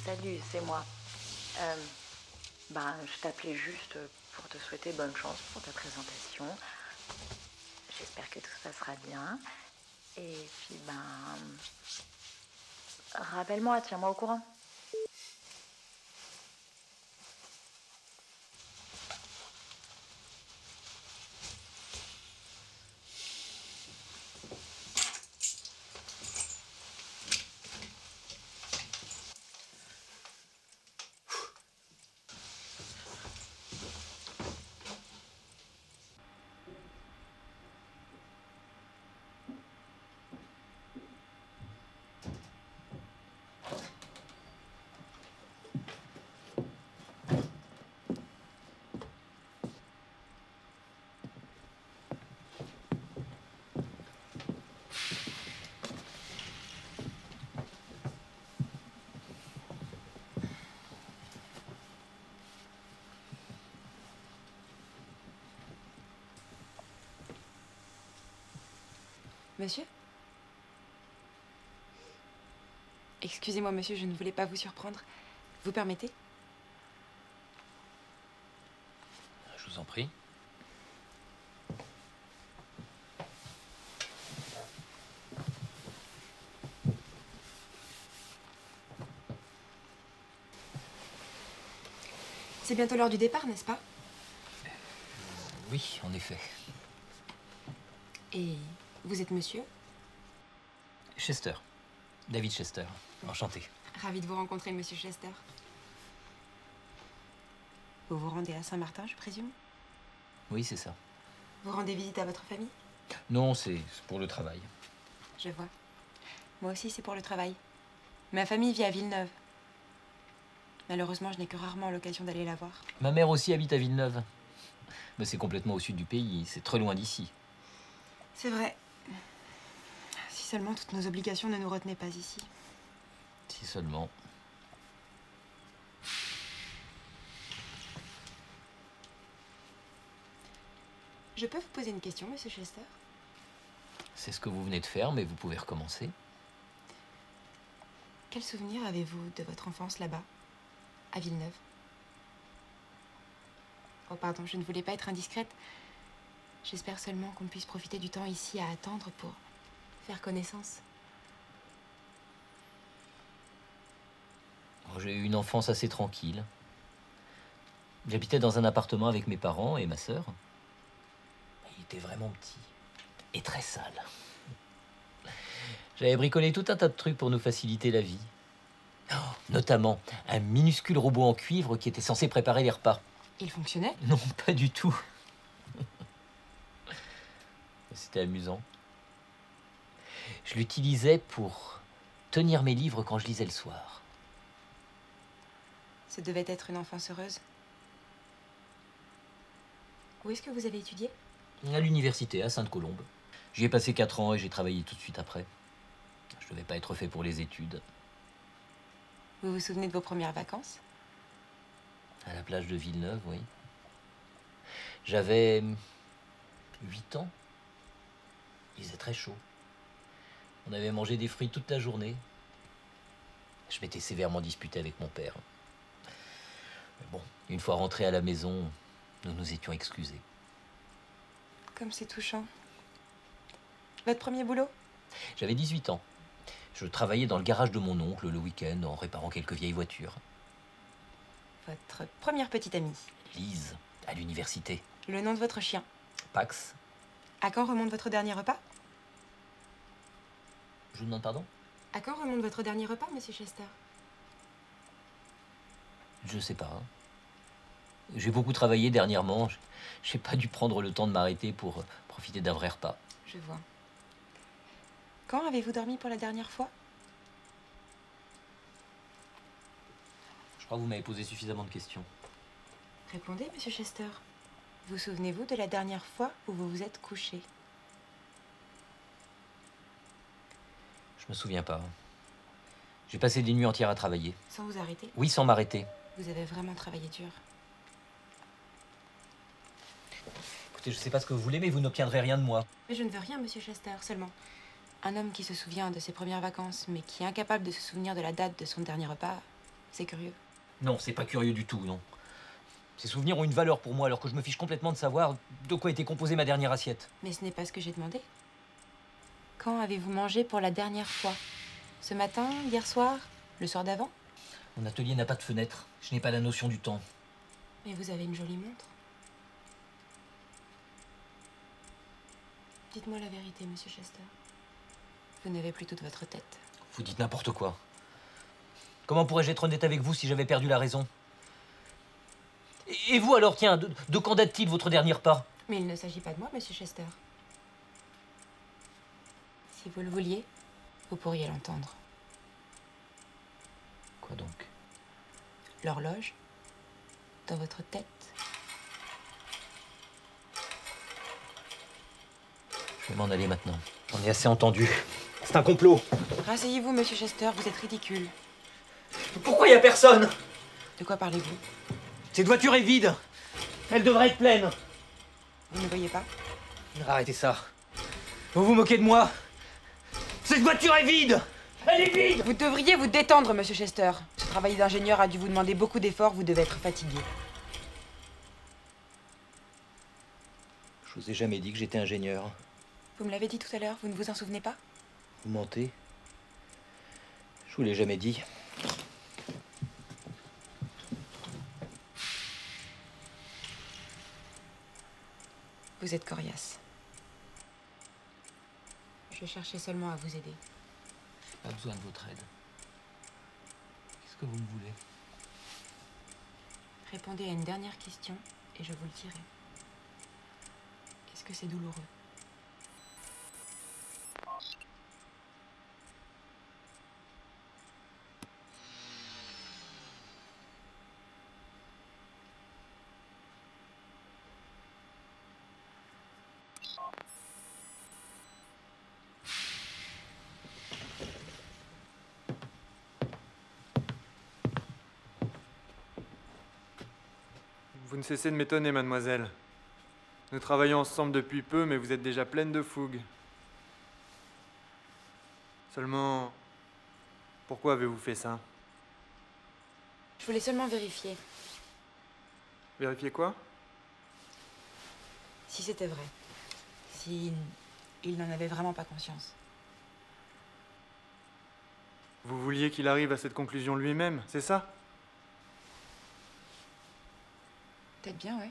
Salut, c'est moi. Je t'appelais juste pour te souhaiter bonne chance pour ta présentation. J'espère que tout se passera bien. Et puis, rappelle-moi, tiens-moi au courant. Monsieur? Excusez-moi, monsieur, je ne voulais pas vous surprendre. Vous permettez? Je vous en prie. C'est bientôt l'heure du départ, n'est-ce pas? Oui, en effet. Et vous êtes monsieur? Chester. David Chester. Enchanté. Ravi de vous rencontrer, monsieur Chester. Vous vous rendez à Saint-Martin, je présume? Oui, c'est ça. Vous rendez visite à votre famille? Non, c'est pour le travail. Je vois. Moi aussi, c'est pour le travail. Ma famille vit à Villeneuve. Malheureusement, je n'ai que rarement l'occasion d'aller la voir. Ma mère aussi habite à Villeneuve. Mais c'est complètement au sud du pays, c'est très loin d'ici. C'est vrai. Si seulement toutes nos obligations ne nous retenaient pas ici. Si seulement. Je peux vous poser une question, monsieur Chester? C'est ce que vous venez de faire, mais vous pouvez recommencer. Quel souvenir avez-vous de votre enfance là-bas, à Villeneuve? Oh, pardon, je ne voulais pas être indiscrète. J'espère seulement qu'on puisse profiter du temps ici à attendre pour faire connaissance. J'ai eu une enfance assez tranquille. J'habitais dans un appartement avec mes parents et ma sœur. Il était vraiment petit et très sale. J'avais bricolé tout un tas de trucs pour nous faciliter la vie. Notamment un minuscule robot en cuivre qui était censé préparer les repas. Il fonctionnait? Non, pas du tout. C'était amusant. Je l'utilisais pour tenir mes livres quand je lisais le soir. Ce devait être une enfance heureuse. Où est-ce que vous avez étudié? À l'université, à Sainte-Colombe. J'y ai passé 4 ans et j'ai travaillé tout de suite après. Je devais pas être fait pour les études. Vous vous souvenez de vos premières vacances? À la plage de Villeneuve, oui. J'avais 8 ans. Il faisait très chaud. On avait mangé des fruits toute la journée. Je m'étais sévèrement disputé avec mon père. Mais bon, une fois rentré à la maison, nous nous étions excusés. Comme c'est touchant. Votre premier boulot? J'avais 18 ans. Je travaillais dans le garage de mon oncle le week-end en réparant quelques vieilles voitures. Votre première petite amie? Lise, à l'université. Le nom de votre chien? Pax. À quand remonte votre dernier repas? Je vous demande pardon? À quand remonte votre dernier repas, monsieur Chester? Je sais pas. J'ai beaucoup travaillé dernièrement. J'ai pas dû prendre le temps de m'arrêter pour profiter d'un vrai repas. Je vois. Quand avez-vous dormi pour la dernière fois? Je crois que vous m'avez posé suffisamment de questions. Répondez, monsieur Chester. Vous souvenez-vous de la dernière fois où vous vous êtes couché? Je me souviens pas. J'ai passé des nuits entières à travailler. Sans vous arrêter? Oui, sans m'arrêter. Vous avez vraiment travaillé dur. Écoutez, je sais pas ce que vous voulez, mais vous n'obtiendrez rien de moi. Mais je ne veux rien, monsieur Chester, seulement un homme qui se souvient de ses premières vacances, mais qui est incapable de se souvenir de la date de son dernier repas, C'est curieux. Non, c'est pas curieux du tout, non. Ces souvenirs ont une valeur pour moi, alors que je me fiche complètement de savoir de quoi était composée ma dernière assiette. Mais ce n'est pas ce que j'ai demandé. Quand avez-vous mangé pour la dernière fois? Ce matin, hier soir, le soir d'avant? Mon atelier n'a pas de fenêtre. Je n'ai pas la notion du temps. Mais vous avez une jolie montre. Dites-moi la vérité, monsieur Chester. Vous n'avez plus toute votre tête. Vous dites n'importe quoi. Comment pourrais-je être honnête avec vous si j'avais perdu la raison? Et vous alors, tiens, de quand date-t-il votre dernier repas? Mais il ne s'agit pas de moi, monsieur Chester. Si vous le vouliez, vous pourriez l'entendre. Quoi donc? L'horloge, dans votre tête. Je vais m'en aller maintenant. J'en ai assez entendu. C'est un complot. Rasseyez-vous, monsieur Chester, vous êtes ridicule. Pourquoi il n'y a personne? De quoi parlez-vous? Cette voiture est vide. Elle devrait être pleine. Vous ne voyez pas? Arrêtez ça. Vous vous moquez de moi. Cette voiture est vide. Elle est vide. Vous devriez vous détendre, monsieur Chester. Ce travail d'ingénieur a dû vous demander beaucoup d'efforts, vous devez être fatigué. Je vous ai jamais dit que j'étais ingénieur. Vous me l'avez dit tout à l'heure, vous ne vous en souvenez pas? Vous mentez. Je vous l'ai jamais dit. Vous êtes coriace. Je cherchais seulement à vous aider. Pas besoin de votre aide. Qu'est-ce que vous me voulez? Répondez à une dernière question et je vous le dirai. Est-ce que c'est douloureux? Vous ne cessez de m'étonner, mademoiselle. Nous travaillons ensemble depuis peu, mais vous êtes déjà pleine de fougue. Seulement, pourquoi avez-vous fait ça? Je voulais seulement vérifier Vérifier quoi? si c'était vrai. Si il n'en avait vraiment pas conscience. Vous vouliez qu'il arrive à cette conclusion lui-même, c'est ça? Peut-être bien, ouais.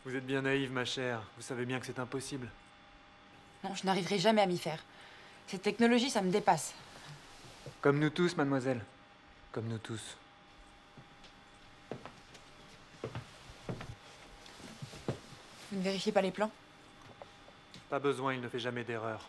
Vous êtes bien naïve, ma chère. Vous savez bien que c'est impossible. Non, je n'arriverai jamais à m'y faire. Cette technologie, ça me dépasse. Comme nous tous, mademoiselle. Comme nous tous. Vous ne vérifiez pas les plans? Pas besoin, il ne fait jamais d'erreur.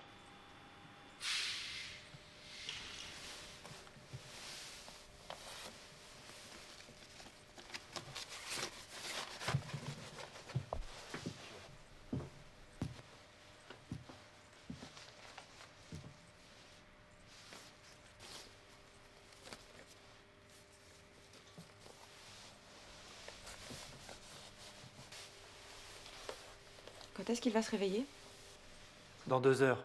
Quand est-ce qu'il va se réveiller? Dans 2 heures,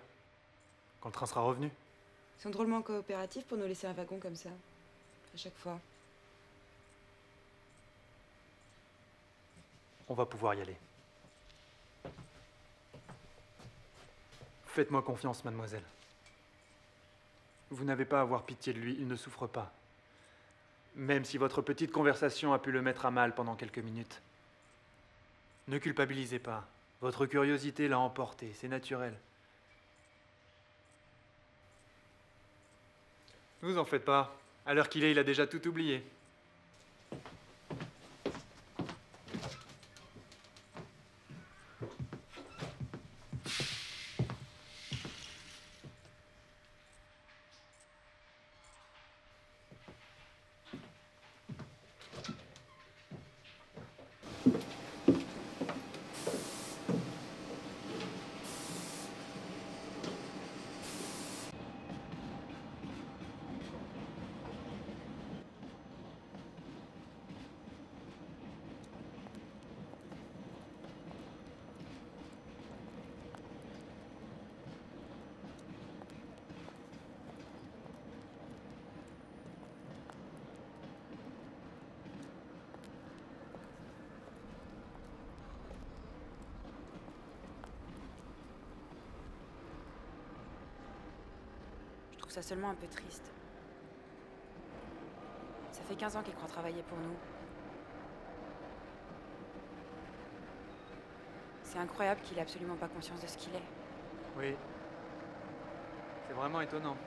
quand le train sera revenu. Ils sont drôlement coopératifs pour nous laisser un wagon comme ça. À chaque fois. On va pouvoir y aller. Faites-moi confiance, mademoiselle. Vous n'avez pas à avoir pitié de lui, il ne souffre pas. Même si votre petite conversation a pu le mettre à mal pendant quelques minutes. Ne culpabilisez pas. Votre curiosité l'a emporté, c'est naturel. Ne vous en faites pas. À l'heure qu'il est, il a déjà tout oublié. ça seulement un peu triste. Ça fait 15 ans qu'il croit travailler pour nous. C'est incroyable qu'il ait absolument pas conscience de ce qu'il est. Oui. C'est vraiment étonnant.